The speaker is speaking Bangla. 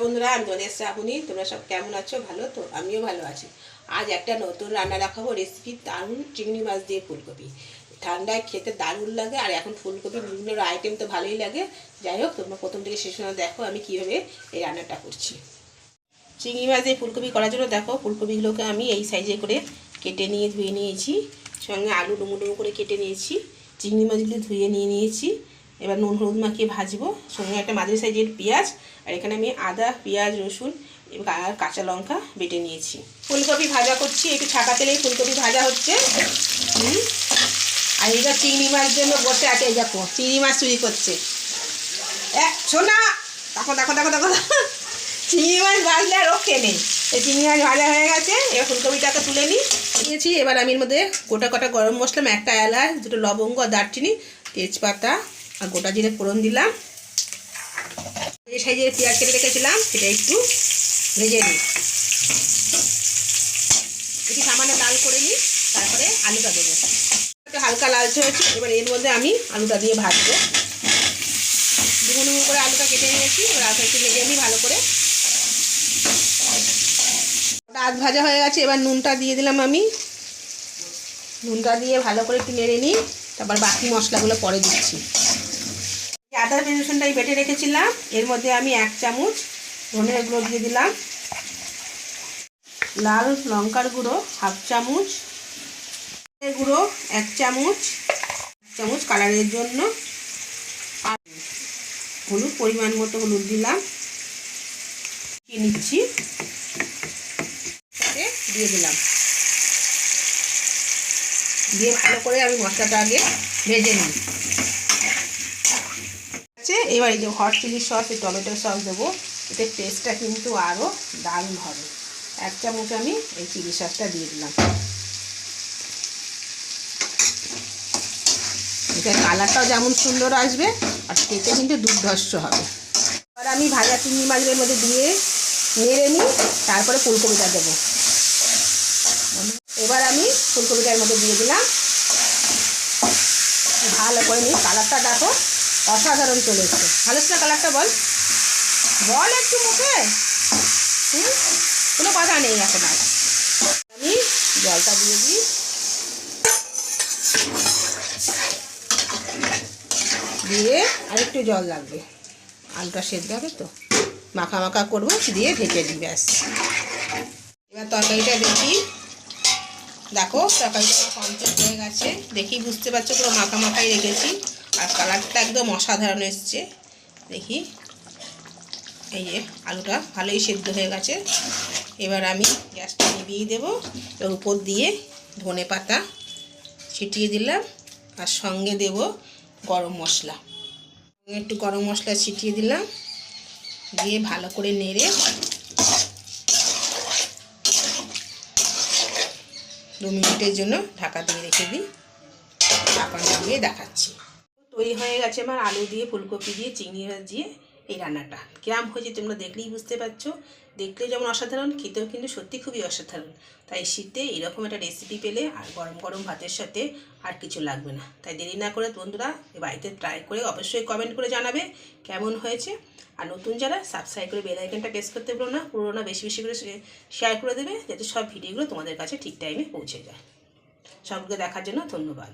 বন্ধুরা, আমি তোমাদের শ্রাবণী। তোমরা সব কেমন আছো? ভালো তো? আমিও ভালো আছি। আজ একটা নতুন রান্না দেখাবো, রেসিপি দারুণ, চিংড়ি মাছ দিয়ে ফুলকপি। ঠান্ডায় খেতে দারুণ লাগে, আর এখন ফুলকপি বিভিন্ন আইটেম তো ভালোই লাগে। যাই হোক, তোমরা প্রথম থেকে শেষ পর্যন্ত দেখো আমি কীভাবে এই রান্নাটা করছি। চিংড়ি মাছ দিয়ে ফুলকপি করার জন্য দেখো, ফুলকপিগুলোকে আমি এই সাইজে করে কেটে নিয়ে ধুয়ে নিয়েছি, সঙ্গে আলু ডুমো ডুমো করে কেটে নিয়েছি, চিংড়ি মাছগুলো ধুয়ে নিয়েছি। এবার নুন হলুদ মাখিয়ে ভাজবো, সঙ্গে একটা মাঝারি সাইজের পেঁয়াজ, আর এখানে আমি আদা, পেঁয়াজ, রসুন আর কাঁচা লঙ্কা বেটে নিয়েছি। ফুলকপি ভাজা করছি, একটু ছাকা তেলেই ফুলকপি ভাজা হচ্ছে। আর এটা চিংড়ি মাছ জন্য বসে আছে, এই দেখো চিংড়ি মাছ চুরি করছে। শোনা, দেখো দেখো দেখো দেখো, চিংড়ি মাছ ভাজলে আর রক্ষে নেই। এই চিংড়ি মাছ ভাজা হয়ে গেছে, এবার ফুলকপিটাকে তুলে নিয়েছি। এবার আমি এর মধ্যে গোটা কটা গরম মশলা, একটা এলাচ, দুটো লবঙ্গ, দারচিনি, তেজপাতা আর গোটা জিরে ফোড়ন দিলাম। এই সাইজের পেঁয়াজ কেটে রেখেছিলাম, সেটা একটু ভেজে নিই, একটু সামান্য লাল করে নিই। তারপরে আলুটা দেবো, হালকা লালচে হয়েছে। এবার এর মধ্যে আমি আলুটা দিয়ে ভাজবো। ডুমো ডুমো করে আলুটা কেটে নিয়েছি, এবার আলুটা একটু ভেজে নিই ভালো করে। আধ ভাজা হয়ে গেছে, এবার নুনটা দিয়ে দিলাম আমি। নুনটা দিয়ে ভালো করে একটু নেড়ে নিই, তারপর বাকি মশলাগুলো পরে দিচ্ছি। আদা রসুনটা বেটে রেখেছিলাম, এর মধ্যে আমি 1 চামচ ধনের গুঁড়ো দিয়ে দিলাম, লাল লঙ্কার গুঁড়ো 1/2 চামচ, গুঁড়ো 1 চামচ, 1 চামচ কালারের জন্য, আর হলুদ পরিমাণ মতো হলুদ দিলাম, নিচ্ছি দিয়ে দিলাম, দিয়ে ভালো করে আমি মশলাটা আগে ভেজে নিই। এবার এই যে hot chilli sauce, tomato sauce দেবো, এতে টেস্টটা কিন্তু আরও দারুণ হবে। 1 চামচ আমি এই চিলি সসটা দিয়ে দিলাম। এটা কালারটাও যেমন সুন্দর আসবে, আর খেতে কিন্তু দুর্ধর্ষ হবে। এবার আমি ভাজা চিংড়ি মাছের মধ্যে দিয়ে নেড়ে নিই, তারপরে ফুলকপিটা দেবো। এবার আমি ফুলকপিটার মধ্যে দিয়ে দিলাম, ভালো করে নিই। কালারটা দেখো অসাধারণ চলে এসছে। ভালো না কালারটা? বল বল একটু মুখে, কোনো কথা নেই এখন। আর আমি জলটা দিয়ে দিই, দিয়ে আর একটু জল লাগবে, আলুটা সেদ্ধ হবে তো, মাখা মাখা করবো, দিয়ে ঢেকে দিই, ব্যাস। এবার তরকারিটা দেখি, দেখো তরকারিটা কমপ্লিট হয়ে গেছে, দেখি বুঝতে পারছো পুরো মাখা মাখাই রেখেছি, আর কালারটা একদম অসাধারণ এসছে। দেখি এই যে আলুটা ভালোই সেদ্ধ হয়ে গেছে। এবার আমি গ্যাসটা নিভিয়ে দেবো, এর উপর দিয়ে ধনে পাতা ছিটিয়ে দিলাম, আর সঙ্গে দেব গরম মশলা, একটু গরম মশলা ছিটিয়ে দিলাম, দিয়ে ভালো করে নেড়ে 2 মিনিটের জন্য ঢাকা দিয়ে রেখে দিই। ঢাকা দিয়ে দেখাচ্ছি। তৈরি হয়ে গেছে আমার আলু দিয়ে, ফুলকপি দিয়ে, চিংড়ি মাছ দিয়ে এই রান্নাটা। কেমন হয়েছে তোমরা দেখলেই বুঝতে পারছো। দেখলেও যেমন অসাধারণ, খেতেও কিন্তু সত্যি খুবই অসাধারণ। তাই শীতে এরকম একটা রেসিপি পেলে আর গরম গরম ভাতের সাথে আর কিছু লাগবে না। তাই দেরি না করে বন্ধুরা বাড়িতে ট্রাই করে অবশ্যই কমেন্ট করে জানাবে কেমন হয়েছে। আর নতুন যারা, সাবস্ক্রাইব করে বেল আইকনটা প্রেস করতে ভুলো না। পুরোনো বেশি বেশি করে শেয়ার করে দেবে, যাতে সব ভিডিওগুলো তোমাদের কাছে ঠিক টাইমে পৌঁছে যায়। সবগুলো দেখার জন্য ধন্যবাদ।